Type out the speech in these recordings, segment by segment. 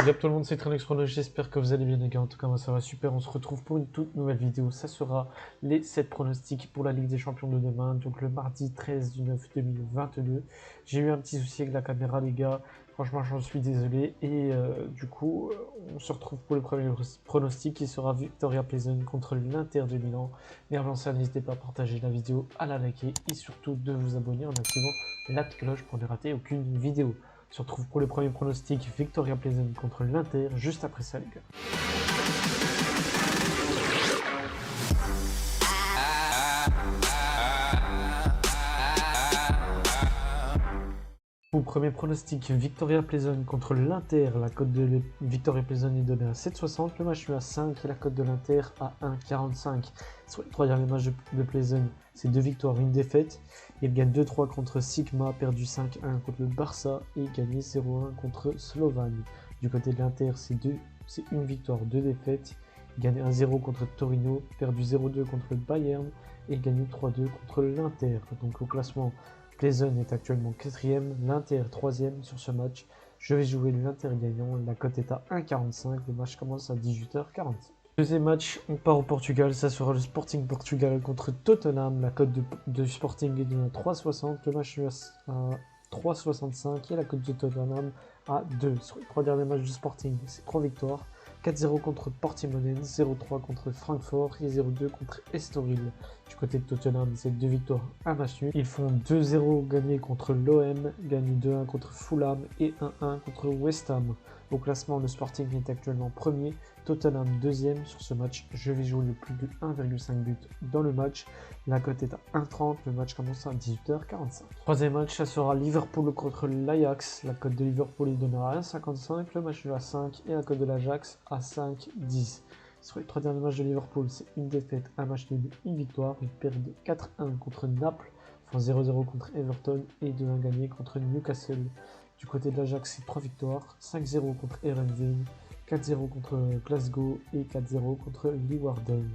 Salut tout le monde, c'est Trinox Chrono, j'espère que vous allez bien les gars, en tout cas moi ça va super, on se retrouve pour une toute nouvelle vidéo, ça sera les 7 pronostics pour la Ligue des Champions de demain, donc le mardi 13 du 9 2022. J'ai eu un petit souci avec la caméra les gars, franchement j'en suis désolé, et du coup on se retrouve pour le premier pronostic qui sera Victoria Pleasant contre l'Inter de Milan. Mais avant ça, n'hésitez pas à partager la vidéo, à la liker et surtout de vous abonner en activant la petite cloche pour ne rater aucune vidéo. On se retrouve pour le premier pronostic Victoria Pleasant contre l'Inter, juste après ça les gars. Pour le premier pronostic Victoria Pleasant contre l'Inter, la cote de Victoria Pleasant est donnée à 7,60, le match est à 5 et la cote de l'Inter à 1,45. Sur les 3 derniers matchs de Pleasant, c'est 2 victoires, 1 défaite. Il gagne 2-3 contre Sigma, perdu 5-1 contre le Barça et gagné 0-1 contre Slovan. Du côté de l'Inter, c'est 1 victoire, 2 défaites. Il gagne 1-0 contre Torino, perdu 0-2 contre le Bayern et gagné 3-2 contre l'Inter. Donc au classement, Pleasant est actuellement 4ème, l'Inter 3ème sur ce match. Je vais jouer l'Inter gagnant, la cote est à 1,45, le match commence à 18h45. Deuxième match, on part au Portugal, ça sera le Sporting Portugal contre Tottenham. La cote de Sporting est de 3,60, le match est à 3,65 et la cote de Tottenham à 2. Sur les 3 derniers matchs du Sporting, c'est 3 victoires. 4-0 contre Portimonense, 0-3 contre Francfort et 0-2 contre Estoril. Du côté de Tottenham, c'est 2 victoires, 1 match nul. Ils font 2-0 gagnés contre l'OM, gagnent 2-1 contre Fulham et 1-1 contre West Ham. Au classement, le Sporting est actuellement premier, Tottenham deuxième sur ce match. Je vais jouer le plus de 1,5 buts dans le match. La cote est à 1,30, le match commence à 18h45. Troisième match, ça sera Liverpool contre l'Ajax. La cote de Liverpool est donnée à 1,55, le match est à 5 et la cote de l'Ajax à 5,10. Sur les 3 derniers matchs de Liverpool, c'est une défaite, un match nul, une victoire. Ils perdent 4-1 contre Naples, font 0-0 contre Everton et 2-1 gagné contre Newcastle. Du côté de l'Ajax, c'est 3 victoires, 5-0 contre Heerenveen, 4-0 contre Glasgow et 4-0 contre Leeuwarden.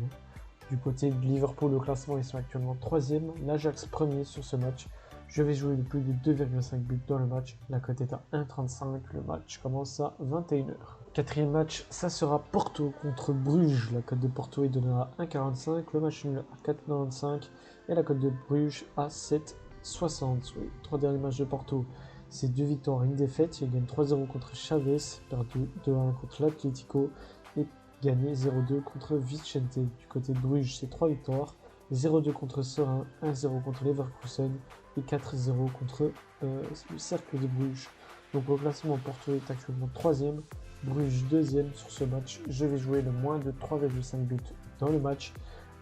Du côté de Liverpool, au classement, ils sont actuellement 3ème, l'Ajax premier sur ce match. Je vais jouer le plus de 2,5 buts dans le match. La cote est à 1,35. Le match commence à 21h. Quatrième match, ça sera Porto contre Bruges. La cote de Porto est donnée à 1,45. Le match nul à 4,95. Et la cote de Bruges à 7,60. Sur les 3 derniers matchs de Porto, c'est 2 victoires, 1 défaite. Ils gagnent 3-0 contre Chavez, perdu 2-1 contre l'Atlético et gagné 0-2 contre Vicente. Du côté de Bruges, c'est 3 victoires. 0-2 contre Serein, 1-0 contre Leverkusen et 4-0 contre le Cercle de Bruges. Donc au classement, Porto est actuellement 3ème, Bruges 2ème sur ce match. Je vais jouer le moins de 3,5 buts dans le match.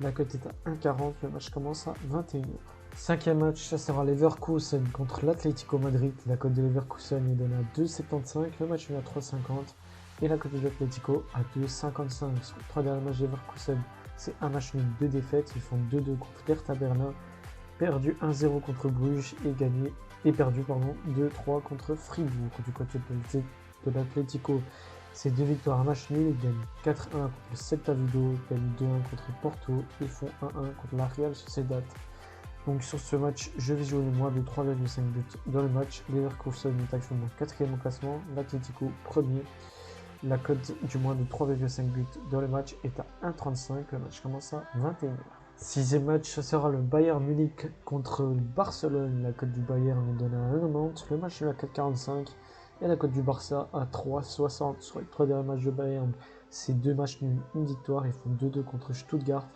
La cote est à 1,40, le match commence à 21h. Cinquième match, ça sera Leverkusen contre l'Atlético Madrid. La cote de Leverkusen est donnée à 2,75, le match est à 3,50 et la cote de l'Atlético à 2,55. Sur les 3 derniers matchs de Leverkusen, c'est un match nul, 2 défaites. Ils font 2-2 contre Hertha Berlin, perdu 1-0 contre Bruges et perdu 2-3 contre Fribourg. Du côté de l'Atlético, c'est 2 victoires, un match nul. Ils gagnent 4-1 contre le Celta Vigo, gagnent 2-1 contre Porto et font 1-1 contre la Real Sociedad. Donc sur ce match, je vais jouer le moins de 3,5 buts dans le match. Leverkusen est actuellement 4ème au classement, l'Atlético premier. La cote du moins de 3,5 buts dans le match est à 1,35. Le match commence à 21h. Sixième match, ça sera le Bayern Munich contre Barcelone. La cote du Bayern est donnée à 1,90. Le match est à 4,45 et la cote du Barça à 3,60. Sur les 3 derniers matchs de Bayern, c'est 2 matchs nuls, 1 victoire. Ils font 2-2 contre Stuttgart,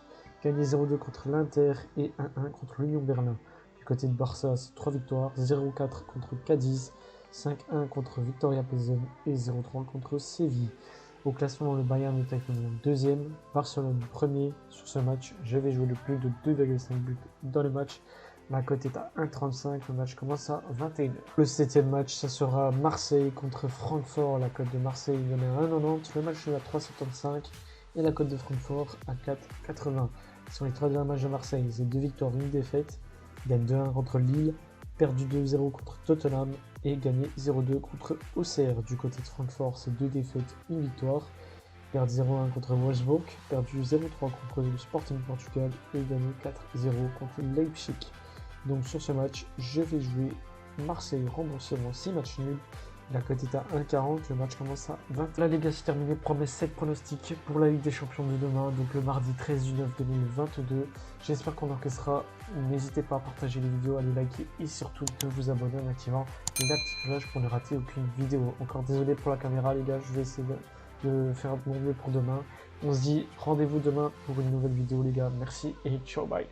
gagné 0-2 contre l'Inter et 1-1 contre l'Union Berlin. Du côté de Barça, c'est 3 victoires, 0-4 contre Cadiz, 5-1 contre Victoria Pleasant et 0-3 contre Séville. Au classement, le Bayern est actuellement 2ème, Barcelone premier sur ce match. Je vais jouer le plus de 2,5 buts dans le match. La cote est à 1,35, le match commence à 21h. Le 7ème match, ça sera Marseille contre Francfort. La cote de Marseille est donnée à 1,90, le match est à 3,75 et la cote de Francfort à 4,80. Sur les 3 derniers matchs de Marseille, c'est 2 victoires, 1 défaite. Ils gagnent 2-1 contre Lille, perdu 2-0 contre Tottenham et gagné 0-2 contre Auxerre. Du côté de Francfort, c'est 2 défaites, 1 victoire. Perdu 0-1 contre Wolfsburg, perdu 0-3 contre le Sporting Portugal et gagné 4-0 contre Leipzig. Donc sur ce match, je vais jouer Marseille remboursement 6 matchs nuls, La cote est à 1,40, le match commence à 20. Là les gars, c'est terminé pour mes 7 pronostics pour la Ligue des Champions de demain, donc le mardi 13/9/2022. J'espère qu'on encaissera. N'hésitez pas à partager les vidéos, à les liker et surtout de vous abonner en activant la petite cloche pour ne rater aucune vidéo. Encore désolé pour la caméra les gars, je vais essayer de faire mon mieux pour demain. On se dit rendez-vous demain pour une nouvelle vidéo les gars. Merci et ciao, bye.